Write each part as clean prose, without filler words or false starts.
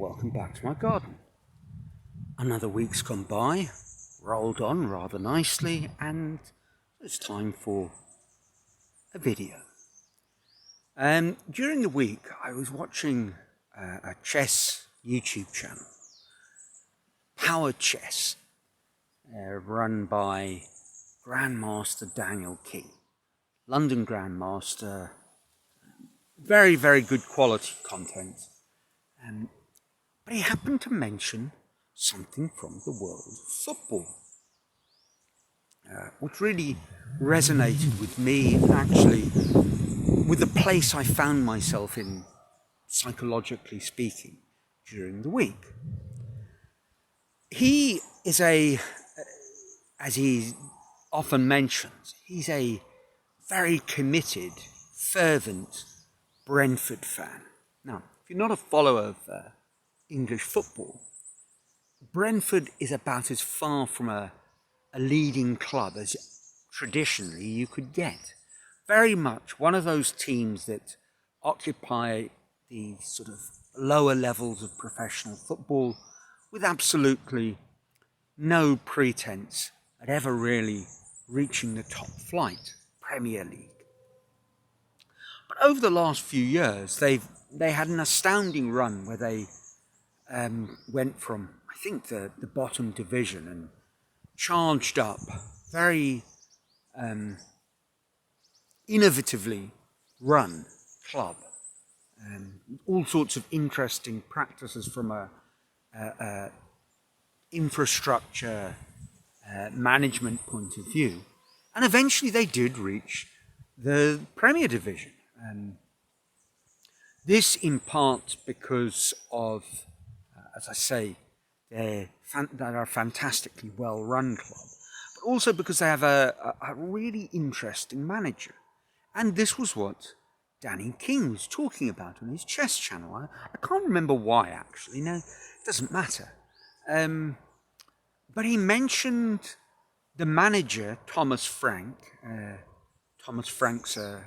welcome back to my garden. Another week's gone by, rolled on rather nicely, and it's time for a video. During the week I was watching a chess YouTube channel, Power Chess, run by Grandmaster Daniel King, London Grandmaster. Very, very good quality content. But he happened to mention something from the world of football, which really resonated with me, and actually with the place I found myself in, psychologically speaking, during the week. He is as he often mentions, he's a very committed, fervent Brentford fan. Now, if you're not a follower of English football, Brentford is about as far from a leading club as traditionally you could get. Very much one of those teams that occupy the sort of lower levels of professional football with absolutely no pretense at ever really reaching the top flight, Premier League. But over the last few years, they had an astounding run where they went from, I think, the bottom division and charged up very innovatively run club. All sorts of interesting practices from a infrastructure management point of view. And eventually they did reach the Premier Division. This in part because of, as I say, they're a fantastically well-run club, but also because they have a really interesting manager. And this was what Danny King was talking about on his chess channel. I can't remember why, actually. No, it doesn't matter. But he mentioned the manager, Thomas Frank. Thomas Frank's a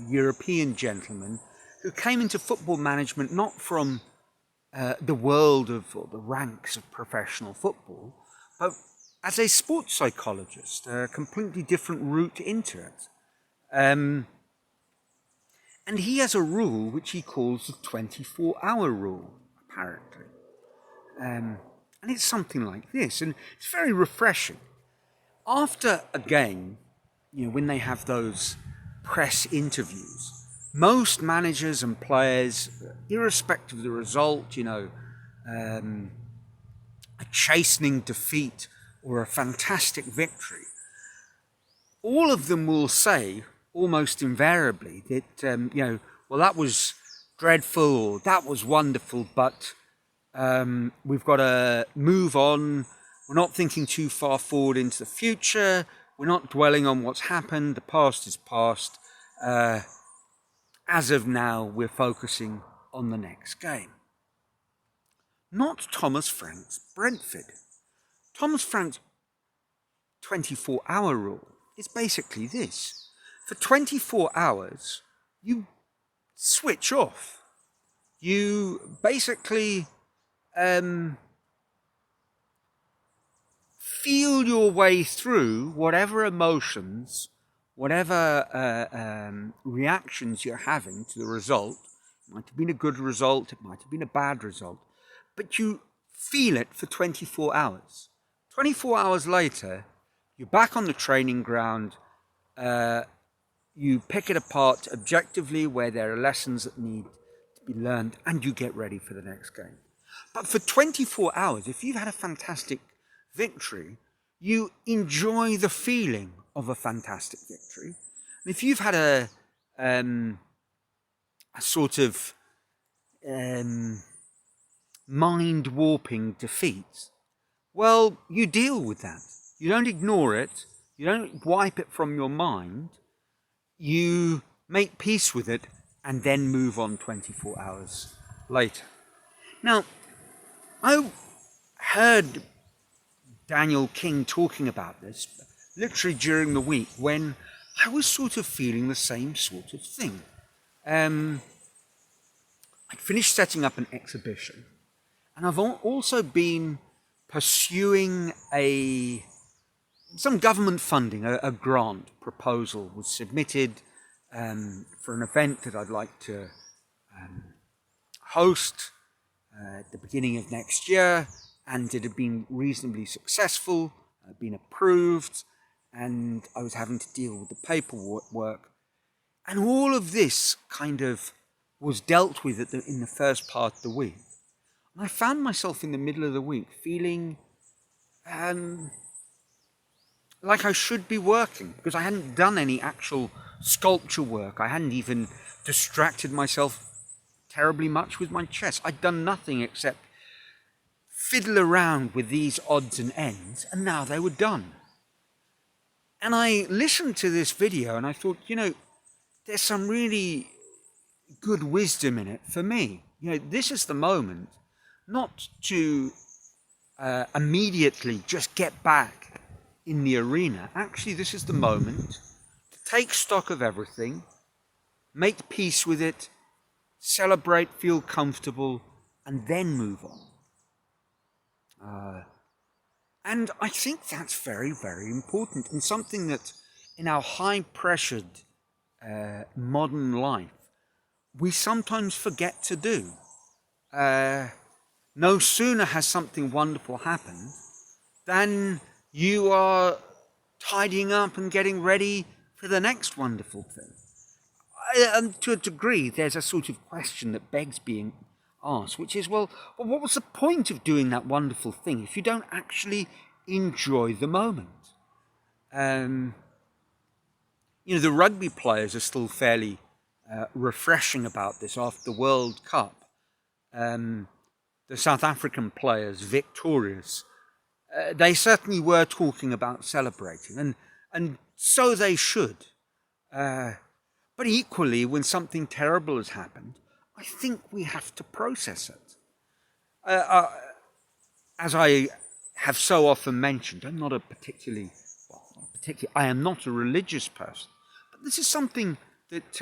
European gentleman who came into football management not from the world of, or the ranks of professional football, but as a sports psychologist, a completely different route into it. And he has a rule which he calls the 24-hour rule, apparently. And it's something like this, and it's very refreshing. After a game, when they have those press interviews, most managers and players, irrespective of the result, a chastening defeat or a fantastic victory, all of them will say, almost invariably, that, well, that was dreadful or that was wonderful, but we've got to move on. We're not thinking too far forward into the future. We're not dwelling on what's happened. The past is past. As of now, we're focusing on the next game. Not Thomas Frank's Brentford. Thomas Frank's 24-hour rule is basically this. For 24 hours, you switch off. You basically feel your way through whatever emotions, whatever reactions you're having to the result. It might have been a good result, it might have been a bad result, but you feel it for 24 hours. 24 hours later, you're back on the training ground, you pick it apart objectively where there are lessons that need to be learned, and you get ready for the next game. But for 24 hours, if you've had a fantastic victory, you enjoy the feeling of a fantastic victory. And if you've had a sort of mind-warping defeat, well, you deal with that. You don't ignore it. You don't wipe it from your mind. You make peace with it and then move on 24 hours later. Now, I heard Daniel King talking about this literally during the week when I was sort of feeling the same sort of thing. I'd finished setting up an exhibition And I've also been pursuing some government funding. A grant proposal was submitted for an event that I'd like to host at the beginning of next year, and it had been reasonably successful, been approved, and I was having to deal with the paperwork. And all of this kind of was dealt with in the first part of the week. And I found myself in the middle of the week feeling like I should be working, because I hadn't done any actual sculpture work. I hadn't even distracted myself terribly much with my chess. I'd done nothing except fiddle around with these odds and ends, and now they were done. And I listened to this video and I thought, there's some really good wisdom in it for me. This is the moment not to immediately just get back in the arena. Actually, this is the moment to take stock of everything, make peace with it, celebrate, feel comfortable, and then move on. And I think that's very, very important, and something that in our high-pressured modern life, we sometimes forget to do. No sooner has something wonderful happened than you are tidying up and getting ready for the next wonderful thing. And to a degree, there's a sort of question that begs being asked, which is, well, what was the point of doing that wonderful thing if you don't actually enjoy the moment? The rugby players are still fairly refreshing about this after the World Cup. The South African players, victorious, they certainly were talking about celebrating, and so they should. But equally, when something terrible has happened, I think we have to process it. As I have so often mentioned, I'm not I am not a religious person, but this is something that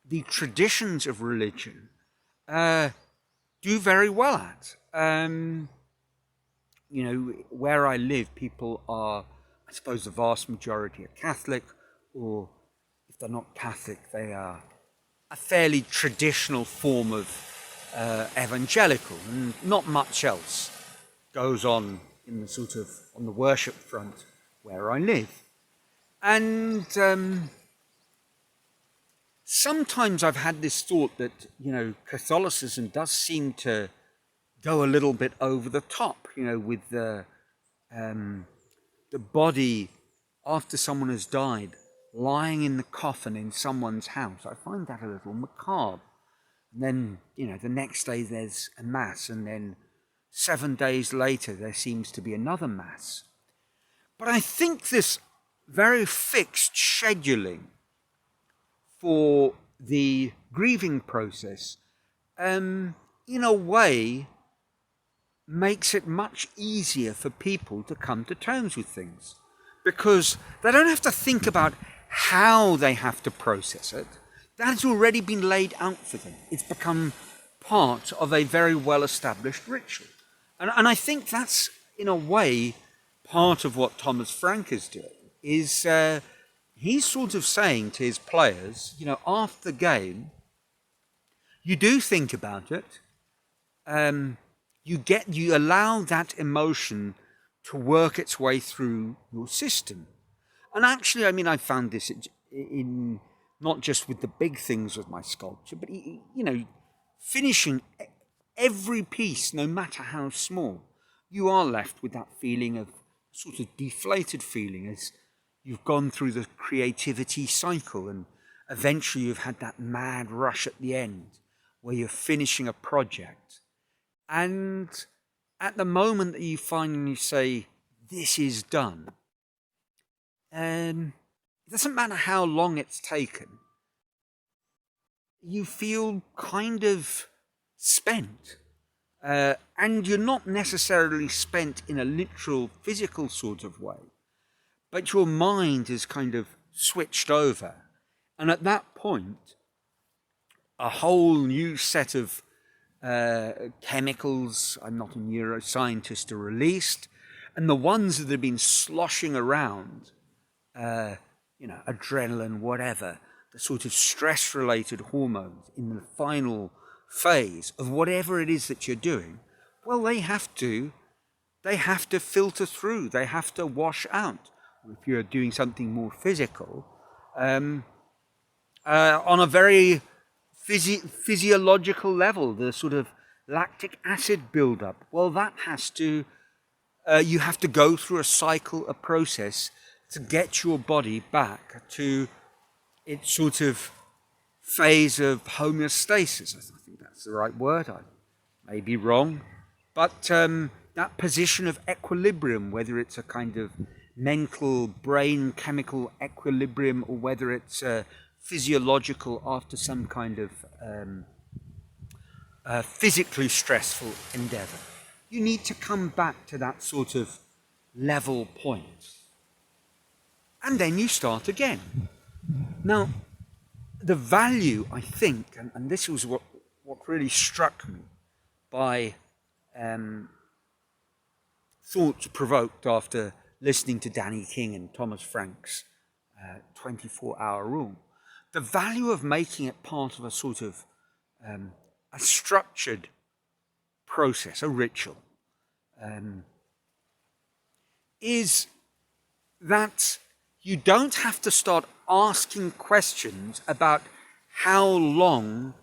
the traditions of religion do very well at. Where I live, people are, I suppose the vast majority are Catholic, or if they're not Catholic, they are a fairly traditional form of evangelical, and not much else goes on in on the worship front where I live. And sometimes I've had this thought that, Catholicism does seem to go a little bit over the top, with the body after someone has died lying in the coffin in someone's house. I find that a little macabre. And then, the next day there's a mass, and then 7 days later there seems to be another mass. But I think this very fixed scheduling for the grieving process, in a way, makes it much easier for people to come to terms with things, because they don't have to think about how they have to process it. That's already been laid out for them. It's become part of a very well-established ritual. And I think that's, in a way, part of what Thomas Frank is doing, is he's sort of saying to his players, after the game, you do think about it, you allow that emotion to work its way through your system. And actually, I found this in not just with the big things with my sculpture, but, finishing every piece, no matter how small, you are left with that feeling of sort of deflated feeling as you've gone through the creativity cycle, and eventually you've had that mad rush at the end where you're finishing a project. And at the moment that you finally say, this is done, it doesn't matter how long it's taken, you feel kind of spent. And you're not necessarily spent in a literal physical sort of way, but your mind is kind of switched over. And at that point, a whole new set of chemicals, I'm not a neuroscientist, are released, and the ones that have been sloshing around, adrenaline, whatever, the sort of stress-related hormones in the final phase of whatever it is that you're doing, well, they have to filter through, they have to wash out. If you're doing something more physical, on a very physiological level, the sort of lactic acid buildup, well, that has to, you have to go through a cycle, a process to get your body back to its sort of phase of homeostasis. I think that's the right word. I may be wrong. But that position of equilibrium, whether it's a kind of mental, brain, chemical equilibrium, or whether it's physiological after some kind of physically stressful endeavor, you need to come back to that sort of level point. And then you start again. Now, the value, I think, and this was what really struck me by thoughts provoked after listening to Danny King and Thomas Frank's 24-hour rule, the value of making it part of a sort of a structured process, a ritual, is that you don't have to start asking questions about how long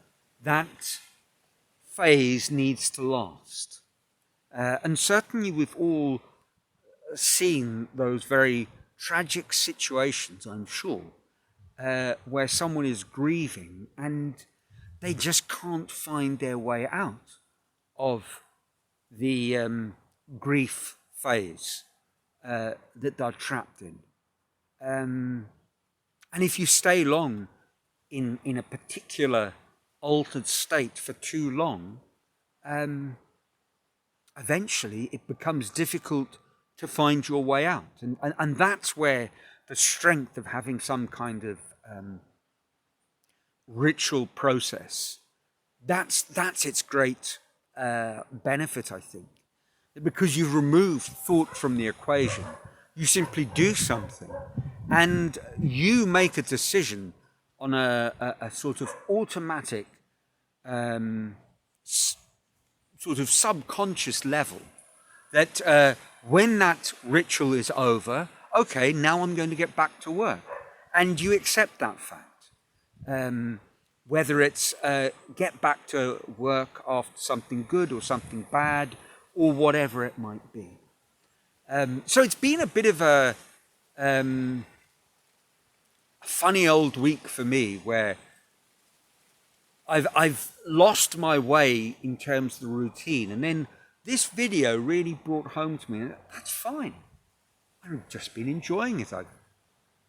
that phase needs to last. And certainly we've all seen those very tragic situations, I'm sure, where someone is grieving and they just can't find their way out of the grief phase that they're trapped in. And if you stay long in a particular altered state for too long, eventually it becomes difficult to find your way out. And that's where the strength of having some kind of ritual process, that's its great benefit, I think. Because you've removed thought from the equation, you simply do something and you make a decision on a sort of automatic, sort of subconscious level that when that ritual is over, okay, now I'm going to get back to work. And you accept that fact. Whether it's get back to work after something good or something bad or whatever it might be. So it's been a bit of a funny old week for me where I've lost my way in terms of the routine, and then this video really brought home to me, and that's fine. I've just been enjoying it. I've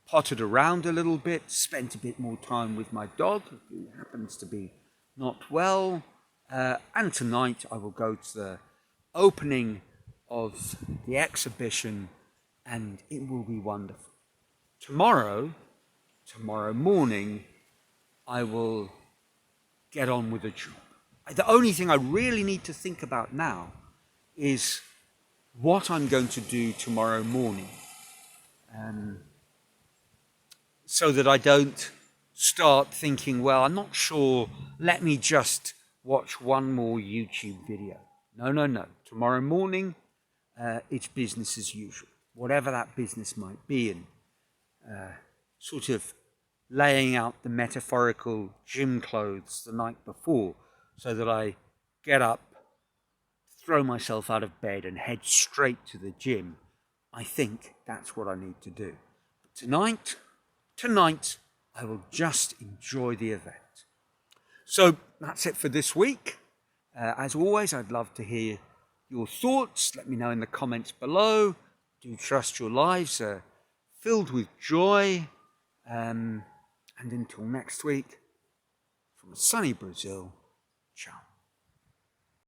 pottered around a little bit, spent a bit more time with my dog, who happens to be not well, and tonight I will go to the opening of the exhibition, and it will be wonderful. Tomorrow morning, I will get on with the job. The only thing I really need to think about now is what I'm going to do tomorrow morning, so that I don't start thinking, well, I'm not sure, let me just watch one more YouTube video. No. Tomorrow morning, it's business as usual, whatever that business might be, and sort of laying out the metaphorical gym clothes the night before so that I get up, throw myself out of bed and head straight to the gym. I think that's what I need to do. But tonight, I will just enjoy the event. So that's it for this week. As always, I'd love to hear your thoughts. Let me know in the comments below. Do trust your lives are filled with joy. And until next week, from sunny Brazil, ciao.